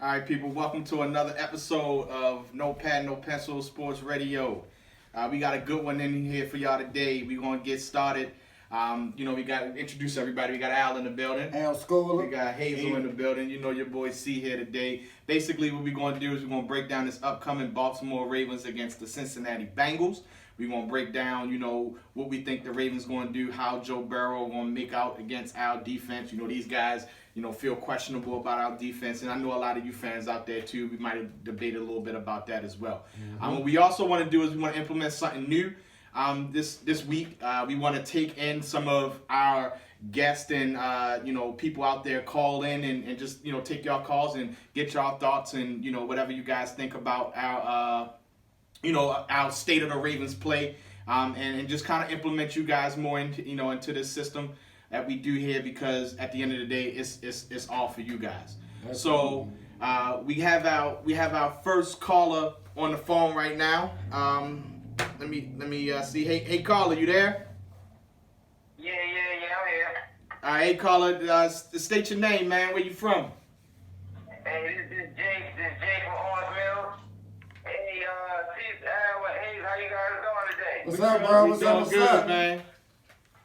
All right, people, welcome to another episode of No Pad, No Pencil Sports Radio. We got a good one in here for y'all today. We're going to get started. We got to introduce everybody. We got Al in the building. Al Scholar. We got Hazel in the building. You know your boy C here today. Basically, what we're going to do is we're going to break down this upcoming Baltimore Ravens against the Cincinnati Bengals. We're going to break down, what we think the Ravens going to do, how Joe Burrow going to make out against our defense. These guys, feel questionable about our defense. And I know a lot of you fans out there, too. We might have debated a little bit about that as well. What we also want to do is we want to implement something new. This week, we want to take in some of our guests and, people out there call in and just, take y'all calls and get y'all thoughts and, whatever you guys think about our state of the Ravens play, and just kind of implement you guys more into this system that we do here, because at the end of the day, it's all for you guys. So we have our first caller on the phone right now. Let me see. Hey caller, you there? Yeah, I'm here. All right, hey caller, state your name, man. Where you from? Hey, this is Jake. This is Jake from Orange Mills. Hey, how you guys doing today? What's up, bro? We doing good, man.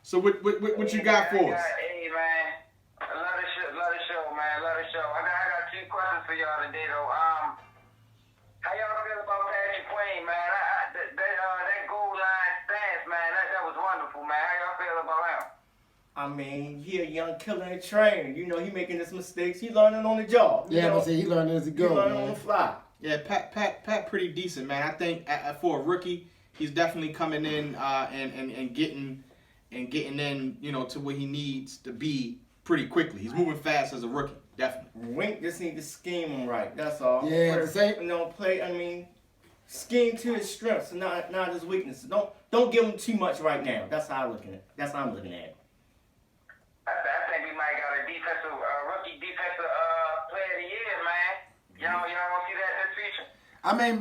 So what you got for us? Hey, man. Love the show, man. Love the show. I got two questions for y'all today, though. How y'all feel about Patrick Queen, man? That goal line stance, man. That was wonderful, man. How y'all feel about him? I mean, he a young killer and trainer. He making his mistakes. He learning on the job. Yeah, but he learning as he goes. He learning on the fly. Yeah, Pat, pretty decent, man. I think for a rookie, he's definitely coming in and getting in, to where he needs to be pretty quickly. He's moving fast as a rookie, definitely. Wink just need to scheme him right. That's all. Yeah, scheme to his strengths and not his weaknesses. Don't give him too much right now. That's how I'm looking at it. I think we might got a rookie defensive player of the year, man. Y'all want to see that in the future? I mean,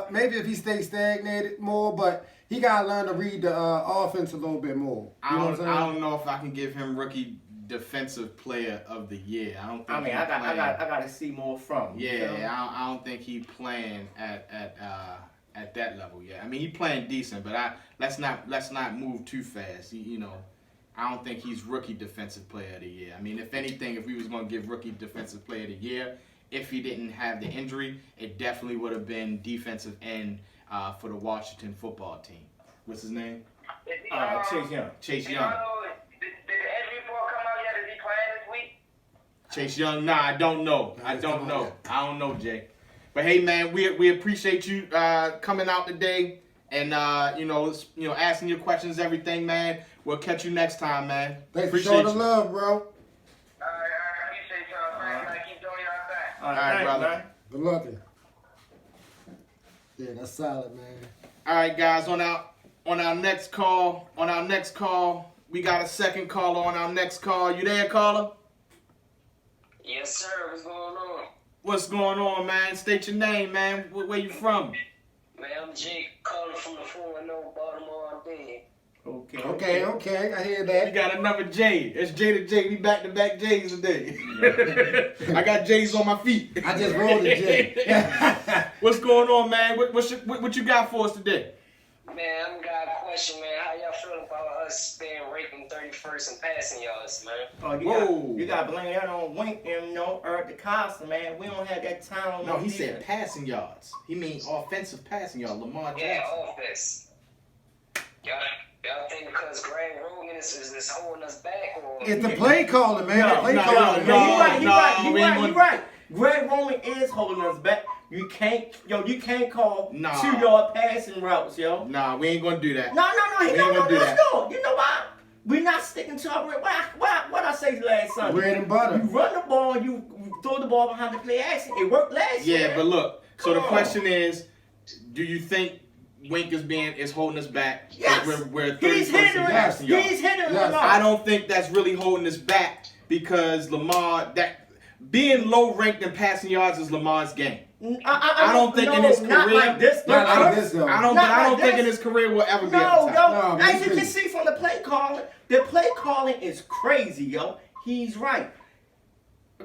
maybe if he stays stagnated more, but he gotta learn to read the offense a little bit more. I don't know if I can give him rookie defensive player of the year. I don't think. I gotta see more from him. Yeah, I don't think he playing at that level yet. I mean, he playing decent, but let's not move too fast. I don't think he's rookie defensive player of the year. I mean, if anything, if we was going to give rookie defensive player of the year, if he didn't have the injury, it definitely would have been defensive end for the Washington football team. What's his name? Chase Young. Chase Young. Young. Did the injury report come out yet? Is he playing this week? Chase Young? Nah, I don't know. I don't know, Jay. But hey, man, we appreciate you coming out today and asking your questions, everything, man. We'll catch you next time, man. Thanks for showing the love, bro. All right, I appreciate y'all, man. I keep doing y'all thing. All right, brother. Man. Good luck. Yeah, that's solid, man. All right, guys. On our next call, we got a second caller on our next call. You there, caller? Yes, sir. What's going on? What's going on, man? State your name, man. Where you from? Man, I'm Jake, calling from the 4-0 Baltimore Ravens. Okay. I hear that. You got another J. It's J to J. We back-to-back J's today. I got J's on my feet. I just rolled a J. What's going on, man? What you got for us today? Man, I got a question, man. How y'all feel about us being ranking 31st in passing yards, man? You got to blame that on Wink and Eric DeCosta, man. We don't have that talent. No, he said passing yards. He means offensive passing yards. Lamar Jackson. Yeah, offense. Y'all think because Greg Rogan is holding us back, or It's the play calling, man. You're right. Greg Roman is holding us back. You can't call 2-yard passing routes, yo. Nah, we ain't gonna do that. No. We ain't gonna do that. No. You know why? We're not sticking to our what I say last Sunday. Bread and butter. You run the ball, you throw the ball behind the play action. It worked last year. Yeah, but look. So the question is, do you think Wink is holding us back? Yes. We're He's 31st in hindering passing yards. He's hindering Yes. Lamar. I don't think that's really holding us back, because Lamar, that being low ranked in passing yards is Lamar's game. I don't think in his career. Not like this. Not like this, though. I don't think in his career will ever be at the top. No, As you me can too. see from the play calling is crazy, yo. He's right.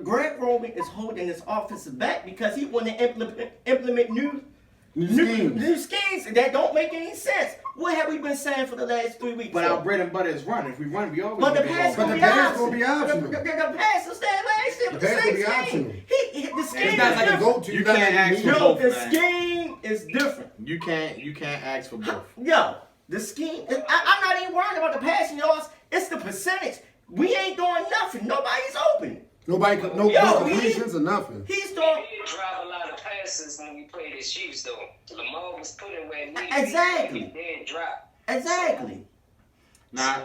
Greg Roman is holding his offensive back because he want to implement new schemes that don't make any sense. What have we been saying for the last 3 weeks? But our bread and butter is run. If we run, we always. But the gonna pass go. But gonna the be pass optional. gonna be optional. The pass was there last year. The with the pass same gonna be scheme. optional. The scheme It's not is like a different. go-to. You It's not can't like ask me. for Yo, both, the man. scheme is different. You can't ask for both. Yo, the scheme. I'm not even worried about the passing yards. It's the percentage. We ain't doing nothing. Nobody's open. Nobody, no completions or nothing. He's He doing. did drive a lot of passes when we played the Chiefs, though. Lamar was putting where it needed. Exactly. He did drop. Exactly. Nah. So,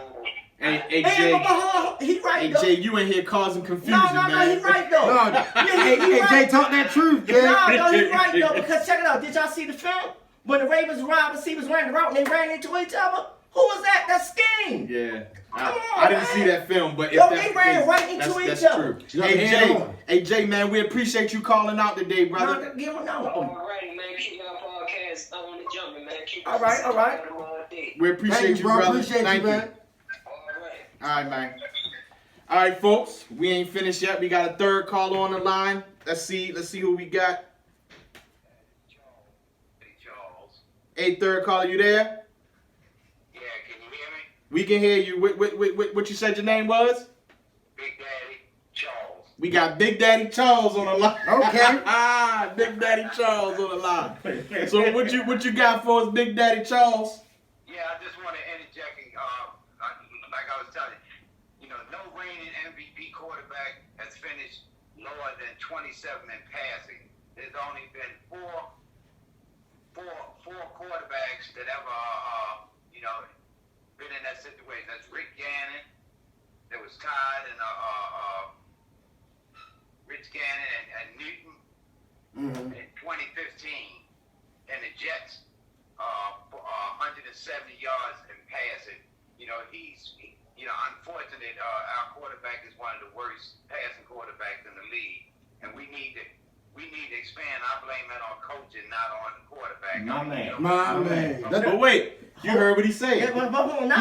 Hey, But Jay. hold on, he right Hey, though. Jay, you in here causing confusion, No, man. he right though. No, Yeah, hey, he right. Jay, talk that truth, Jay. No, he right though. Because check it out. Did y'all see the film when the Ravens wide receivers ran the route and they ran into each other? Who was that? That's scheme. Yeah. Come on, I didn't man. see that film, but if Yo, that's they the ran case, right into that's each other. true. Yo, Hey, hand Jay. on. Hey, Jay, man, we appreciate you calling out today, brother. No, give him no. alrighty, man. Keep our podcast on the jumping, man. Keep All right. We appreciate Thank you, bro. brother. Appreciate Thank you, man. Alright. All right, man. All right, folks. We ain't finished yet. We got a third caller on the line. Let's see who we got. Hey, Charles. Hey, third caller, you there? Yeah, can you hear me? We can hear you. What you said your name was? Big Daddy Charles. We got Big Daddy Charles on the line. Okay. Big Daddy Charles on the line. So what you got for us, Big Daddy Charles? Yeah, I just want to interject. Like I was telling you, no reigning MVP quarterback has finished lower than 27 in passing. There's only been four quarterbacks that ever, been in that situation. That's Rick Gannon. There was Todd and Rich Gannon and Newton in 2015, and the Jets. 170 yards in passing. Unfortunately, our quarterback is one of the worst passing quarterbacks in the league, and we need to expand. I blame it on coaching, not on the quarterback. My man. But wait, you heard what he said. He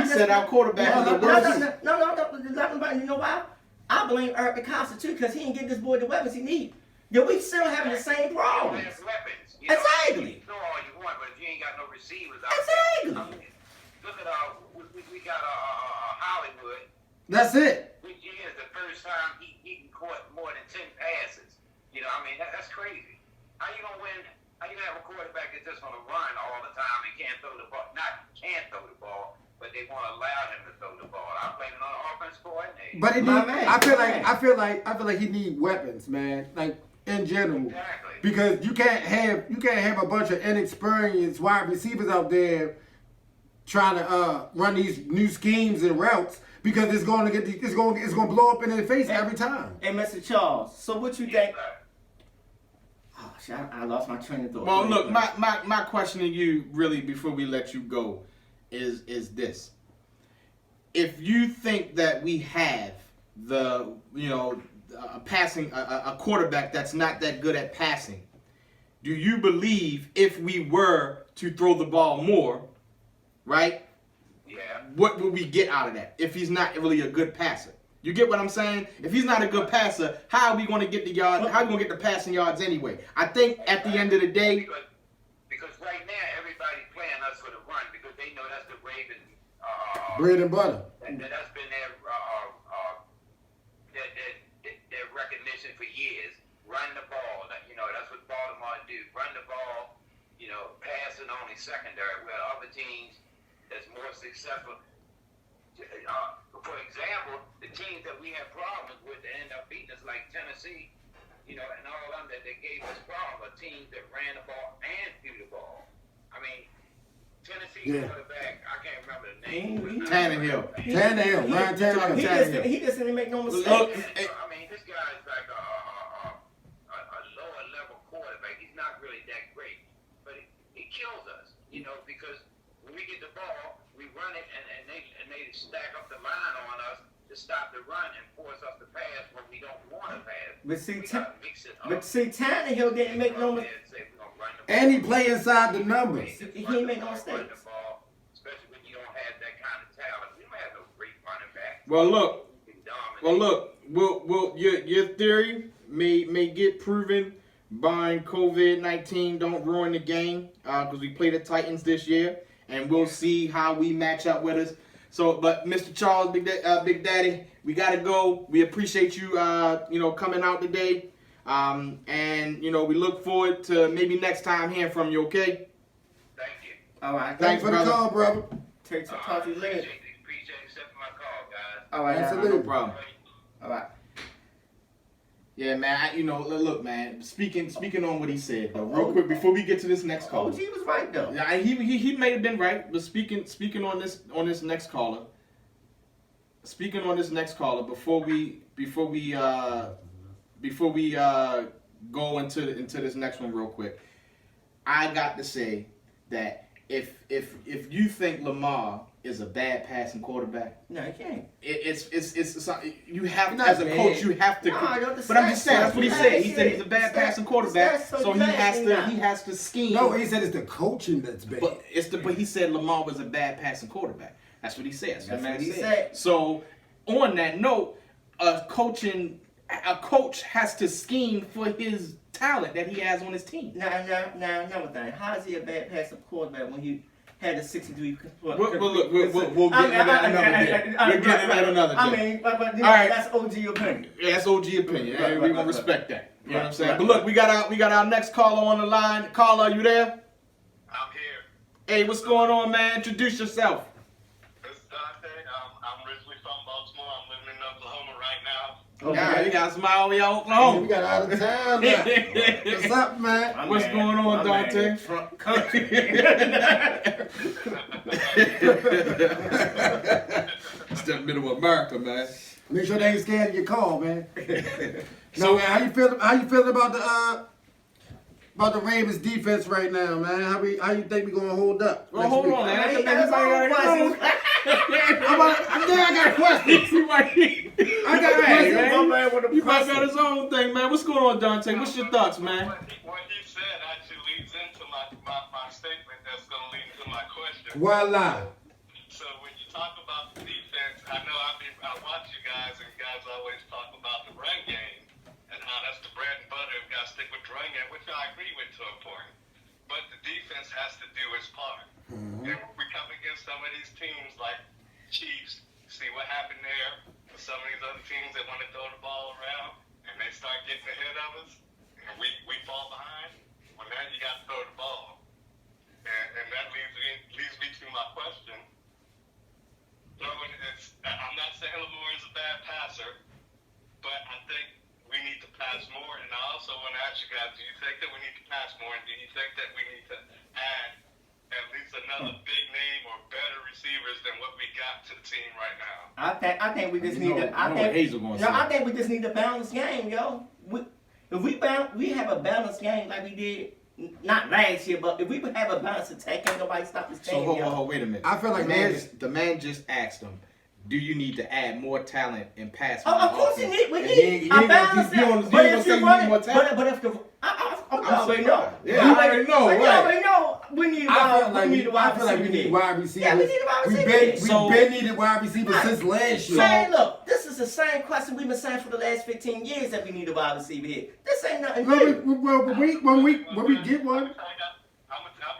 said our quarterback is the worst. No, you know why? I blame Eric Acosta too, because he didn't get this boy the weapons he need. Yo, we still having the same problems. Weapons. Exactly. You know all you want, but if you ain't got no receivers out Exactly. there. I mean, look at we got Hollywood. That's it. Which is the first time he can caught more than 10 passes. That's crazy. How you gonna win? How you gonna have a quarterback that's just gonna run all the time and can't throw the ball? Not can't throw the ball, but they won't allow him to throw the ball. I blame it on the offense coordinator. But it My need, man. I feel like he need weapons, man. Like in general. Exactly. Because you can't have a bunch of inexperienced wide receivers out there trying to run these new schemes and routes because it's going to blow up in their face every time. Hey, Mr. Charles, so what you think? Yes, sir. Oh, shit, I lost my train of thought. Well, look, my question to you, really, before we let you go, is this: if you think that we have a quarterback that's not that good at passing, do you believe if we were to throw the ball more, right? Yeah. What would we get out of that if he's not really a good passer? You get what I'm saying? If he's not a good passer, how are we going to get the yards? How are we going to get the passing yards anyway? I think at the end of the day, Because right now everybody's playing us for the run because they know that's the Ravens. Bread and butter. That's been their recognition for years. Run the ball. That's what Baltimore do. Run the ball. Passing only secondary. Where other teams that's more successful. For example, the teams that we have problems with that end up beating us, like Tennessee, and all of them that they gave us problems, are teams that ran the ball and threw the ball. I mean, Tennessee quarterback, I can't remember the name. Tannehill. Ryan Tannehill. He just didn't make no mistakes. Look, I mean, this guy is like a lower level quarterback. He's not really that great, but he kills us, because when we get the ball, we run it and they stack up the line on us to stop the run and force us to pass when we don't want to pass. But see, We gotta mix it up. Tannehill didn't make no mistakes. And he play inside the numbers. He ain't make no Run the mistakes. ball, especially when you don't have that kind of talent. We don't have no great running back. well, look. You can dominate. Well, look. your theory may get proven by COVID-19 don't ruin the game because we play the Titans this year, and we'll see how we match up with us. So, but Mr. Charles, Big Daddy, we gotta go. We appreciate you, coming out today, and we look forward to maybe next time hearing from you. Okay? Thank you. All right. Thanks for the call, brother. Talk to you later. Appreciate accepting my call, guys. All right. Absolutely. No problem. All right. Yeah, man. Look, man. Speaking on what he said, though, real quick before we get to this next call. OG was right though. Yeah, he may have been right, but speaking on this next caller. Speaking on this next caller, before we go into this next one real quick, I got to say that if you think Lamar is a bad passing quarterback, No, you can't. it's something you have Not as a bad. coach you have to. No, I know the But I'm just saying that's what he stats. said. He said he's a bad passing quarterback, Stats, so he has to scheme. No, he said it's the coaching that's bad. But he said Lamar was a bad passing quarterback. That's what he said. That's what he said. So on that note, a coach has to scheme for his talent that he has on his team. Now, another thing. How is he a bad passing quarterback when he had a 63? We'll get into that another day. We'll get into that another day. I mean, but All right. that's OG opinion. Yeah, that's OG opinion. Right, We're right, gonna respect that. You know what I'm saying? right. But look, we got our next caller on the line. Caller, are you there? I'm here. Hey, what's going on, man? Introduce yourself. This is Dante. I'm originally from Baltimore. I'm living in Oklahoma right now. Yeah, you got a smile on your We Oklahoma. got out of town now. What's up, man? What's going on, My Dante? man, Trump country. It's the middle of America, man. Make sure they ain't scared of your call, man. So- No, man, how you feeling about the Ravens defense right now, man? How you think we gonna hold up? Well, next hold week? on, man. Hey, that's all questions. I got questions. I got questions. man. My man with a You might got question. his own thing, man. What's going on, Dante? What's your thoughts, man? What he said actually leads into my statement that's going to lead into my question. Voila. So when you talk about the defense, I know I watch you guys, and you guys always talk about the run game and how that's the bread and butter. We've got to stick with the run game, which I agree with to a point. But the defense has to do its part. And we come against some of these teams like Chiefs, see what happened there. With some of these other teams that want to throw the ball around, and they start getting ahead of us, and we fall behind. Well, now you got to throw the ball. And that leads me to my question. I'm not saying Lamar is a bad passer, but I think we need to pass more. And I also want to ask you guys, do you think that we need to pass more? And do you think that we need to add at least another big name or better receivers than what we got to the team right now? I think we just You need know- to. you know what Hazel gonna say. I think we just need a balanced game, yo. If we have a balanced game like we did not last year, but if we would have a balanced attack, ain't nobody stop this So team, hold yo. on, wait a minute. I feel like the man just asked him, do you need to add more talent in pass? Of course we need And a balanced game. But if you run it, but if the I already know. Yeah, I already know, You right. already know we need I we need a wide feel like we receiver. need wide receivers. Yeah, we need a wide receiver. We've been needed wide receivers since last year. Man, look, this is the same question we've been saying for the last 15 years that we need a wide receiver here. This ain't nothing new. When we get one, I'm gonna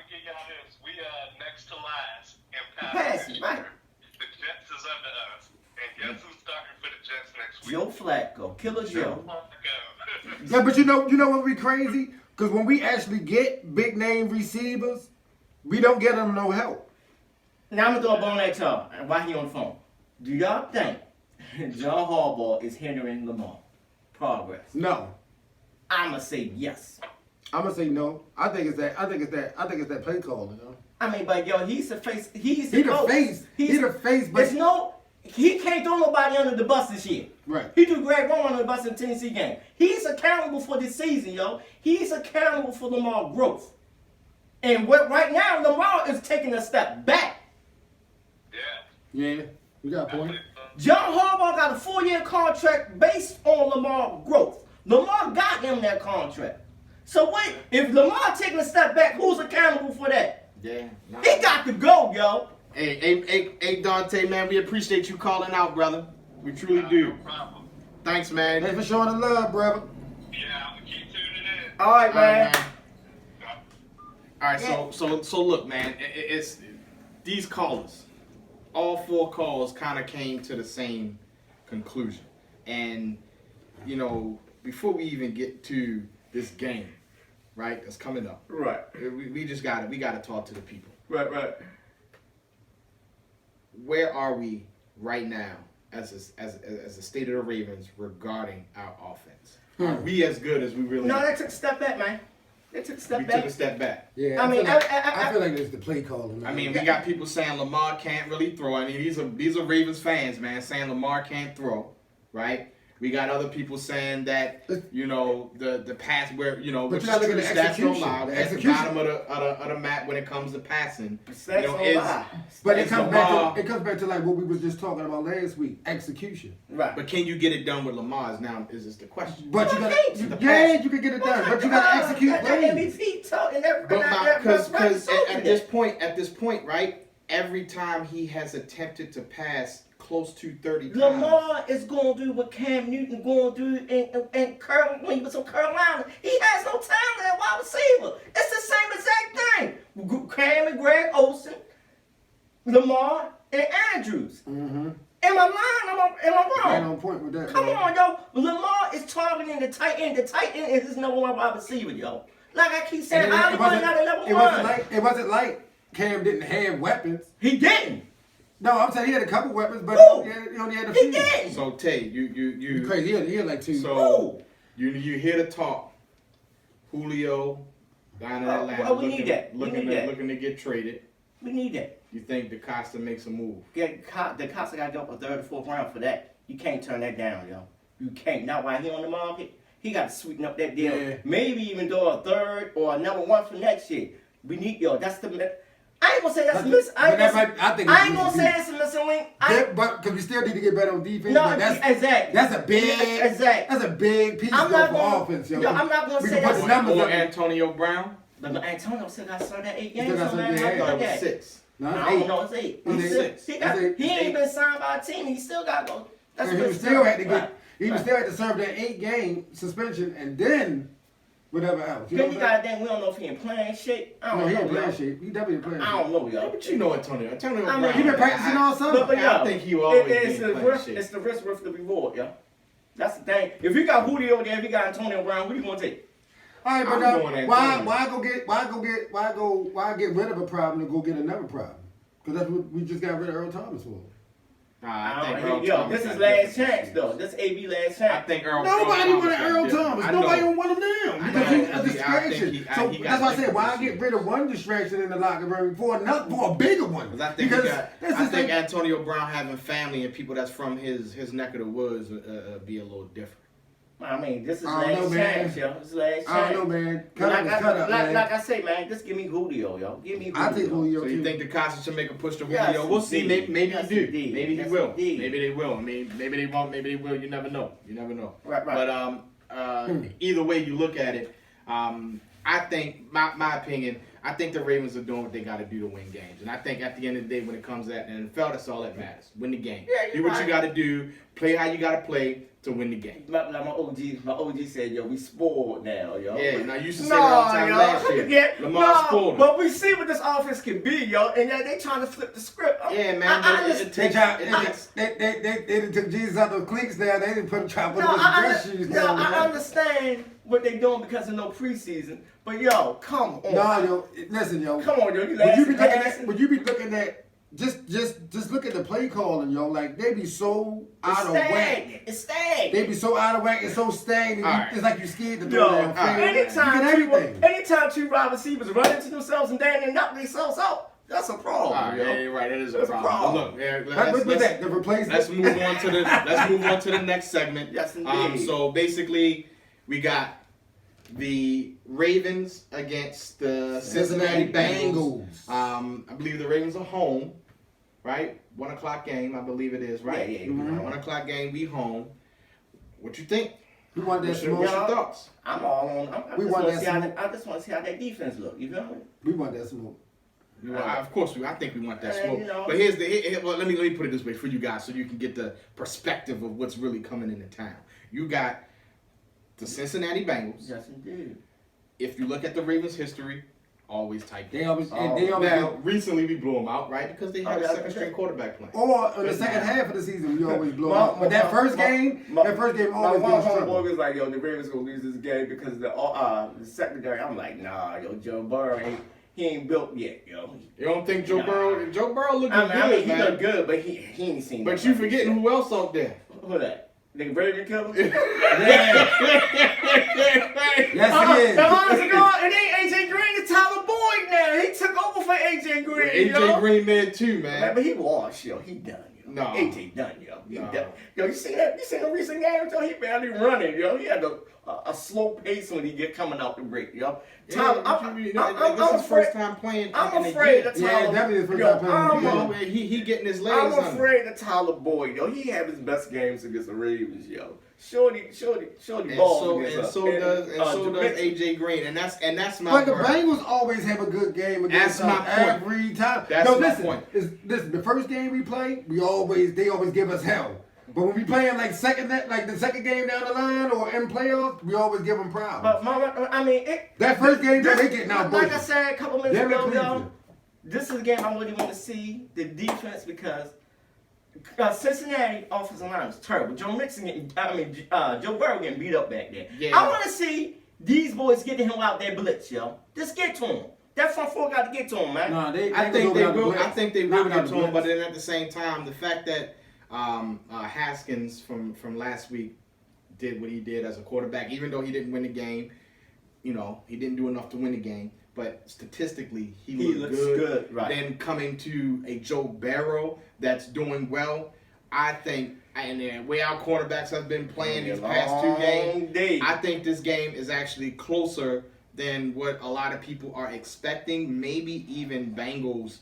give y'all this. We next to last in Passing, right. The Jets is under us, and guess who's starting for the Jets next week? Joe Flacco, Killer Joe. yeah, but you know what would be crazy? Because when we actually get big name receivers, we don't get them no help. Now I'm gonna throw a bone at y'all. And why he on the phone? Do y'all think John Harbaugh is hindering Lamar progress? No, I'ma say yes. I'm gonna say no. I think it's that play calling. You know? I mean, but yo, he's the face. He's He the the coach. face. He the face, but There's no. He can't throw nobody under the bus this year. right. He threw Greg Roman under the bus in the Tennessee game. He's accountable for this season, yo. He's accountable for Lamar growth. And right now, Lamar is taking a step back. Yeah, you got a point. John Harbaugh got a 4-year contract based on Lamar growth. Lamar got him that contract. So wait, if Lamar taking a step back, who's accountable for that? Yeah. He got to go, yo. Hey, Dante, man, we appreciate you calling out, brother. We truly do. No problem. Thanks, man. Thanks for showing the love, brother. Yeah, I'm gonna keep tuning in. All right, man. All right, so look, man, it's these callers. All 4 calls kind of came to the same conclusion, and you know, before we even get to this game, right, that's coming up, Right. we gotta talk to the people. Right. Where are we right now as the state of the Ravens regarding our offense? Are we as good as we really? No, they took a step back, man. They took a step we back. took a step back. Yeah, I mean, I feel like it's the play calling. Man. I mean, we got people saying Lamar can't really throw. I mean, these are Ravens fans, man, saying Lamar can't throw, right? We got other people saying that, you know, the pass where, you know, But which you gotta is look true, at the the stats don't execution. lie. The At the execution. bottom of the map when it comes to passing, Stats you know, don't is lie. But is it comes Lamar, back to like what we was just talking about last week, execution. Right. but can you get it done with Lamar? Is the question. But you Well, gotta, thanks. you The can get it done, but you gotta execute That plays. MVP talk and everything. But because at this point, right? Every time he has attempted to pass close to 30 times. Lamar is going to do what Cam Newton going to do when he was in Carolina. He has no talent at wide receiver. It's the same exact thing. Cam and Greg Olsen, Lamar and Andrews. Mm-hmm. Am I lying? Am I Right wrong? on point with that. Come man. on, yo. Lamar is targeting the tight end. The tight end is his number 1 wide receiver, yo. Like I keep saying, And Hollywood not a number 1. it wasn't like Cam didn't have weapons. He didn't. No, I'm saying he had a couple weapons, but Who? he only had a He few. didn't. So Tay, you You crazy? He had like 2. So you hear the talk. Julio down in Atlanta well, we need that. We looking need that. looking to get traded. We need that. You think DeCosta makes a move? The Costa got to go up a 3rd or 4th round for that. You can't turn that down, yo. You can't. Not while he on the market. He got to sweeten up that deal. Yeah. Maybe even do a 3rd or a number 1 for next year. We need, yo. That's the. I ain't gonna say that's miss. I ain't gonna say it's a missing link. But because we still need to get better on defense. No, but exactly. That's a big. Exactly. That's a big piece I'm though not for gonna- offense, yo. yo, I'm not gonna We say can put that's- the numbers Or up. Antonio Brown? But Antonio still got started at 8 still games. got So some- man, yeah, how I you thought look it was at it? 6. No, I it's don't 8. know. It's 8. It's He's eight. still, It's he eight. ain't been signed by a team. He still got to go. That's And he good was still stuff. had to get. Right. He was still had to serve that 8-game suspension and then whatever else. You know Then you what I'm got to think we don't know if he in playing shape. I saying? don't No, he know. ain't playing Yo. shape. He definitely in playing I shape. don't know, yo. But you know Antonio I mean, Brown. He been practicing all summer. But I yo, think he always it's been the playing risk. shape. It's the risk worth the reward, yo. That's the thing. If you got Julio there, if you got Antonio Brown, who you gonna take? All right, but I'm now, going why get rid of a problem and go get another problem? Because that's what we just got rid of Earl Thomas for. Nah, I think Earl Yo, Thomas this is got last different chance, issues. though. This AB last I chance. think Earl Nobody Thomas wanted got Earl different. Thomas. I Nobody know. don't want him now I because know. he's a I think distraction. he So got that's why I said, why different get rid of one distraction in the locker room for a bigger one? Because I think Because I think Antonio Brown having family and people that's from his neck of the woods be a little different. I mean, this is I don't know, last man. chance, yo. This is last chance. I don't know, man. Cut Like up, man. I say, man, just give me Julio, yo. Give me Julio. I take Julio So too. you think DeCosta should make a push to Yes, Julio? We'll see. indeed. Maybe Yes, he do. indeed. Maybe he Yes, will. indeed. Maybe they will. I mean, maybe they won't. Maybe they will. You never know. You never know. Right. But either way you look at it, I think my opinion. I think the Ravens are doing what they got to do to win games, and I think at the end of the day, when it comes to that, and NFL, that's all that matters. Win the game. Yeah, you're do what right. you got to do. Play how you got to play to win the game. Like my OG said, yo, we spoiled now, yo. Yeah. Now you used to say that all the time last year. Lamar spoiled. But we see what this offense can be, yo, and they trying to flip the script. Yeah, man. I But it understand. takes. They took Jesus out those cleats there. They didn't put try to put No, his dress shoes down. I understand what they doing because of no preseason. But yo, come on. No, yo, listen, yo. Come on, yo. You Would you be looking last. at? Would you be looking at? Just look at the play calling, yo. Like they be so out of whack. It's stagnant. They be so out of whack and so stagnant. All right. It's like you scared to throw Yo, down field. anytime You get everything. anytime two wide receivers run into themselves and then knock themselves out, that's a problem. All right, yo. yeah, you're right. It is a That's a problem. problem. But look, yeah, What's that? The replacement. let's move on to the next segment. Yes, indeed. So basically, we got the Ravens against the Cincinnati Bengals. I believe the Ravens are home, right? 1 o'clock game, I believe it is, right? Yeah. 1 o'clock game, we home. What you think? We want that What's your smoke. thoughts? I'm all on. We want that smoke. I just want to see how that defense look. You feel me? We want that smoke. Of course, I think we want that And, smoke. you know- But well, let me put it this way for you guys, so you can get the perspective of what's really coming into town. You got the Cincinnati Bengals. Yes, indeed. If you look at the Ravens' history, always tight They games. always, and they always Now, recently we blew them out, right? Because they had a yeah, second string quarterback playing. or in the second half of the season, we always blow up. But that first game always My gives one us trouble. homeboy was like, yo, the Ravens gonna lose this game because the secondary. I'm like, nah, yo, Joe Burrow ain't built yet, yo. You don't think Joe Burrow? Joe Burrow looking I mean, good, he man. look good, but he ain't seen. But you forgetting who else out there? who that? Nigga Raven Killer? Yes, he is. The honest to God, it ain't AJ Green, it's Tyler Boyd now. He took over for AJ Green. AJ Green there too, man. But he washed, yo. He done, yo. No. AJ done, yo. He No. done. Yo, you seen that? You seen the recent games, yo? He barely running, yo. He had a slow pace when he get coming out the break, yo. Tyler, This is his first time playing. I'm in a afraid year. of Tyler. Yeah, definitely his first yo, time playing in a I'm, year. He getting his legs I'm under. afraid of Tyler Boyd, yo. He had his best games against the Ravens, yo. Shorty And balls so against and us. so does Dimension. AJ Green, and that's my. But the point. Bengals always have a good game against That's my us point. every time. That's no, my listen, point. Listen, the first game we play, they always give us hell. But when we playing like the second game down the line or in playoffs, we always give them problems. But I mean, That first game, they getting out like I busted. said a couple minutes Them in ago, y'all, Cleveland. this is a game I really want to see the defense because Cincinnati offensive line is terrible. Joe Burrow getting beat up back there. Yeah. I want to see these boys get to him out there blitz, yo. Just get to him. That front four got to get to him, man. Nah, I think they will. blitz. I think they Not will without get the to him, but blitz. then at the same time, the fact that Haskins from last week did what he did as a quarterback, even though he didn't win the game, he didn't do enough to win the game. But statistically, he looks good, right. Then coming to a Joe Burrow that's doing well, I think, and the way our cornerbacks have been playing these past two games, I think this game is actually closer than what a lot of people are expecting. Maybe even Bengals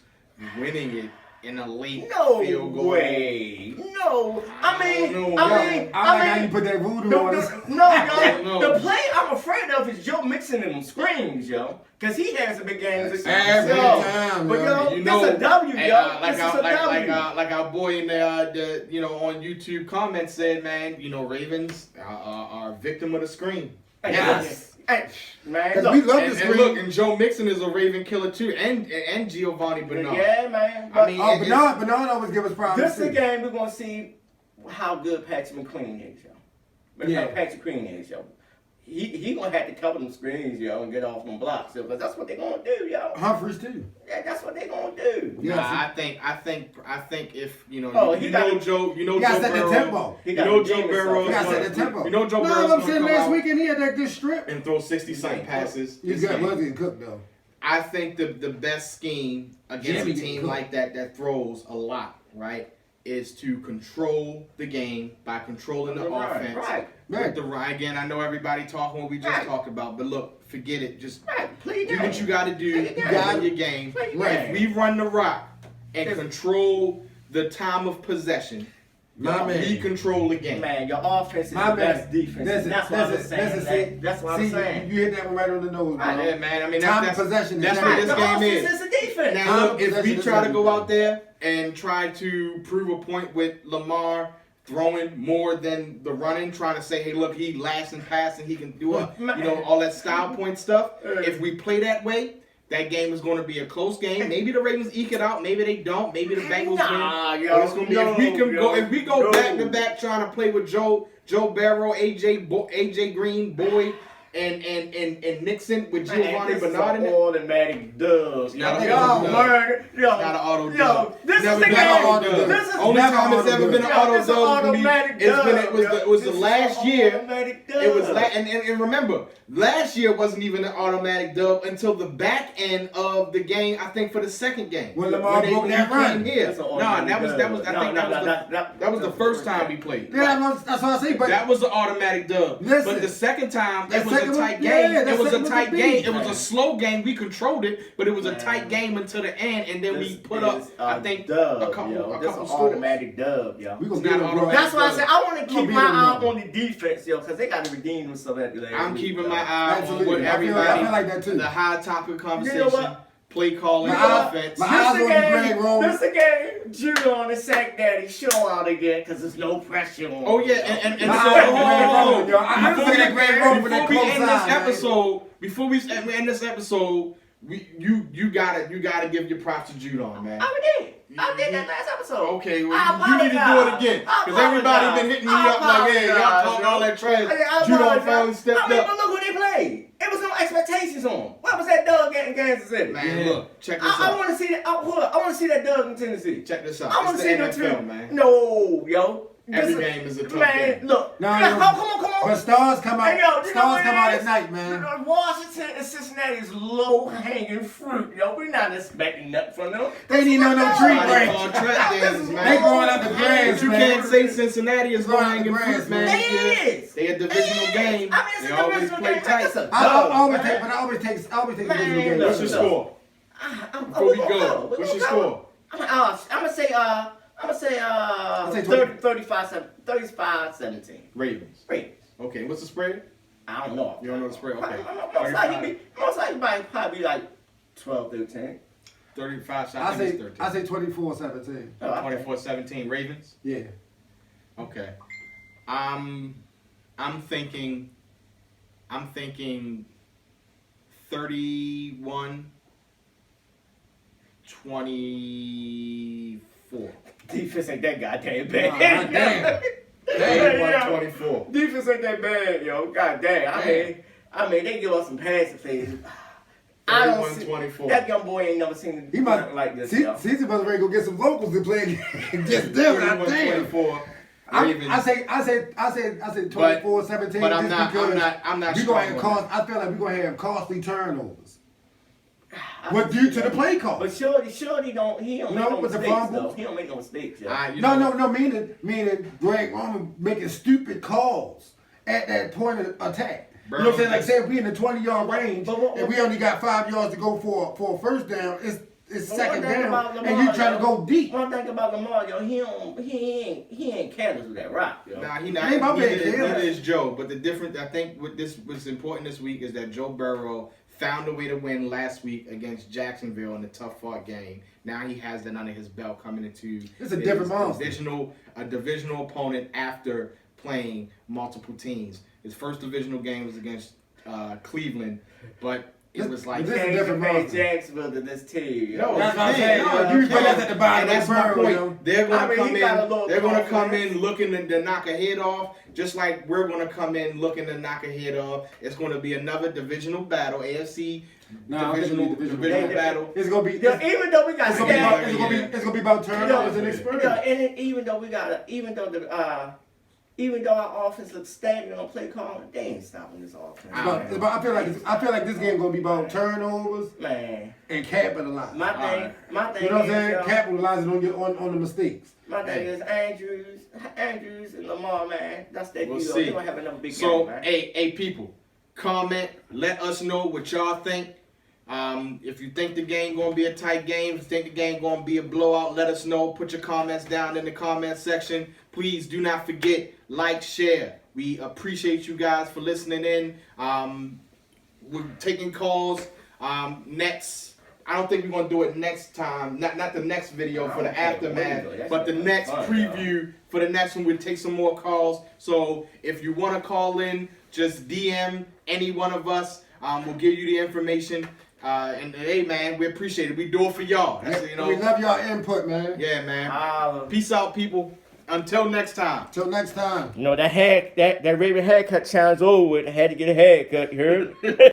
winning it in a late field goal. Way. No, I mean, don't know, I like how you put that voodoo on us. No, the play I'm afraid of is Joe Mixon and them screens, yo. Because he has a big game. Every Yo, time, but yo. yo, this a W, Hey, yo. like This is a W. like our boy in the on YouTube comments said, man, Ravens are a victim of the screen. Yes. Hey, man, Because look, we love the And screen. look, and Joe Mixon is a Raven killer too, and Giovanni Bernard. yeah, man. I mean, Oh, Bernard always give us problems. This is a too. game we're gonna see how good Patrick McQueen is, yo. Yeah. Patrick McQueen is, yo. He gonna have to cover them screens, yo, and get off them blocks, yo, because that's what they gonna do, yo. Humphreys too. Yeah, that's what they gonna do. Yeah. I think if Oh, he got- Joe You gotta Joe set the Burrow, tempo. He you got know to Joe game himself. Burrow, You gotta set the tempo. you know Joe No, Burrow's I'm gonna saying come last out weekend he had that good strip. and throw 60-something passes. You this got game. Muzzy and Cook though. I think the best scheme against Jimmy a team Cook. like that throws a lot, right, is to control the game by controlling the offense. Right. With the again, I know everybody talking what we just Right. talked about, but look, forget it. Just Right, play do your what game. you got to do. Play your You game. got your game. Play your If game. we run the rock and Yes. control the time of possession, My man. we control the game. Man, your offense is My the man. best defense. Listen, That's what I'm listen, saying. listen, That's what I'm saying. You hit that one right on the nose, bro. Yeah, man. I mean, Time that's possession is That's everything. what this the game offense is. is the defense. Now, look, if we possession is try to go everything. out there and try to prove a point with Lamar throwing more than the running, trying to say, hey, look, he last and passing, he can do all that style point stuff. If we play that way, that game is going to be a close game. Maybe the Ravens eke it out. Maybe they don't. Maybe the Bengals Nah, win. yo, But it's gonna be if we go no. back to back trying to play with Joe Burrow, AJ Green, Boyd, and Nixon with Giovanni Bernard in it. automatic dubs. Not an Yo, auto dub. word. Yo, Not an auto yo, dub. this is Never the been game. an auto dub. This is Only never time it's auto ever dub. been an Yo, auto this is dub automatic it dub, was yo. the This is last an year. automatic dub. It was and remember, last year wasn't even an automatic dub until the back end of the game. I think for the second game When Lamar broke that run. Here. That's an No, automatic that was dub. I think that was the first time we played. Yeah, that's what I say. But That was the automatic dub. Listen, But the second time, that it was a second tight one- game. yeah, that It was a second one tight was game. big, It was man. a slow game. We controlled it, but it was a Man. tight game until the end, and then we This put up, is I think, dub, a couple This is scores. automatic dub, yo. we gonna It's get not him, bro. automatic. That's why I said I want to Gonna keep be my the eye number. on the defense, yo, because they got to redeem themselves at the last I'm week, keeping yo. my eye on Absolutely. what I feel everybody, like that too. the high topic conversation, You know what? play calling, My eye- offense. my eyes This on the Greg game. Roman. This the game. Judon and Sack Daddy show out again because there's no pressure on. Oh yeah, and so I before was that Greg Roman with that we close end this side, man. episode, before we end this episode, you gotta give your props to Judon, man. I did. I did that last episode. Okay, I well, you need to do it again. I Because everybody apologize. been hitting me up like, yeah, y'all talking all that trash. Judon finally stepped I mean, up. but look who they played. It was no expectations on him. What was that Doug in Kansas City? Man, look, check this I out. want to see that. I want to see that Doug in Tennessee. Check this out. I want It's to the see them NFL, two. man. No, yo. Every This game is a tough man, game. look. No, Yeah, no. come on. But stars come out. Hey, yo, you know Stars what come it out is? at night, man. Washington and Cincinnati is low hanging fruit, yo. We're not expecting nothing from them. They ain't even on no tree Somebody branch. call track dances, They man. growing up the grass, But you man. can't say Cincinnati is Growing low up the hanging grass, fruit, man. man. this year. It is. They a divisional It is. game. I mean, it's They a always divisional play game. tight. It's a I dub, always man. take divisional Man, games. What's your look. score? Before we go, what's your score? I'm gonna say I'll say 35-17. Ravens. Ravens. Okay, what's the spread? I don't know. You don't know the spread? Okay. Most likely probably like 12-13. 35, so I I think say it's 13. I say 24-17. Oh, okay. 24-17 Ravens. Yeah. Okay. I'm thinking 31-24. Defense ain't that goddamn Oh, bad. damn. 31-24. Defense ain't that bad, yo. God damn. I mean, they give us some passing plays. I don't see 31-24. that young boy ain't never seen He must nothing like this. yo. Cecil must ready to go get some locals to play against them. God damn. 31-24. I Ravens. say 24-17. But I'm not we strong gonna have on I feel like we're gonna have costly turnovers. What due to the play call? But Shorty don't. He don't No, make no with the mistakes fumbles? though. He don't make no mistakes. Yo. No, meaning Greg Roman making stupid calls at that point of attack. You know what I'm saying? Like say if we in the 20-yard range and we only got 5 yards to go for a first down, it's But second one thing down about and Lamar, you trying to go deep. One thing about Lamar, yo, he ain't careless with that rock, yo. Nah, he Ain't not. my Neither bad, is- yeah. neither is Joe. But the difference, I think, what's important this week is that Joe Burrow found a way to win last week against Jacksonville in a tough fought game. Now he has that under his belt coming into It's a different monster. a divisional opponent after playing multiple teams. His first divisional game was against Cleveland, but it was like This is Can't different compare monster. Jacksonville to this team. No, yo. That's what I'm man, saying. no, You you put that can't. at the bottom And of that's the my barrel, point. yo. They're gonna I mean, come he got a little in. They're gonna come confidence. in looking to knock a head off, just like we're gonna come in looking to knock a head off. It's gonna be another divisional battle, AFC No, I don't think divisional it's divisional battle. It's gonna be Yo, even though we got it's gonna be about, Stafford, it's gonna be about turnovers and experience. even though our offense looks stagnant on play calling, they ain't stopping this offense. But I feel like this game gonna be about turnovers Man, and capitalizing. my thing You know what I'm is, saying? yo, Capitalizing on the mistakes. my thing is Andrews and Lamar, man. That's that We'll deal. see. They're gonna have another big So, game, man. hey, people, comment. Let us know what y'all think. If you think the game gonna be a tight game, if you think the game gonna be a blowout, let us know. Put your comments down in the comment section. Please do not forget, like, share. We appreciate you guys for listening in. We're taking calls next. I don't think we're gonna do it next time. Not the next video for the aftermath, but the next preview for the next one. We'll take some more calls. So if you want to call in, just DM any one of us. We'll give you the information. And hey, man, we appreciate it. We do it for y'all. That's, you know. We love y'all input, man. Yeah, man. Peace out, people. Until next time. Till next time. You know, that Raven haircut challenge over with. I had to get a haircut, you heard?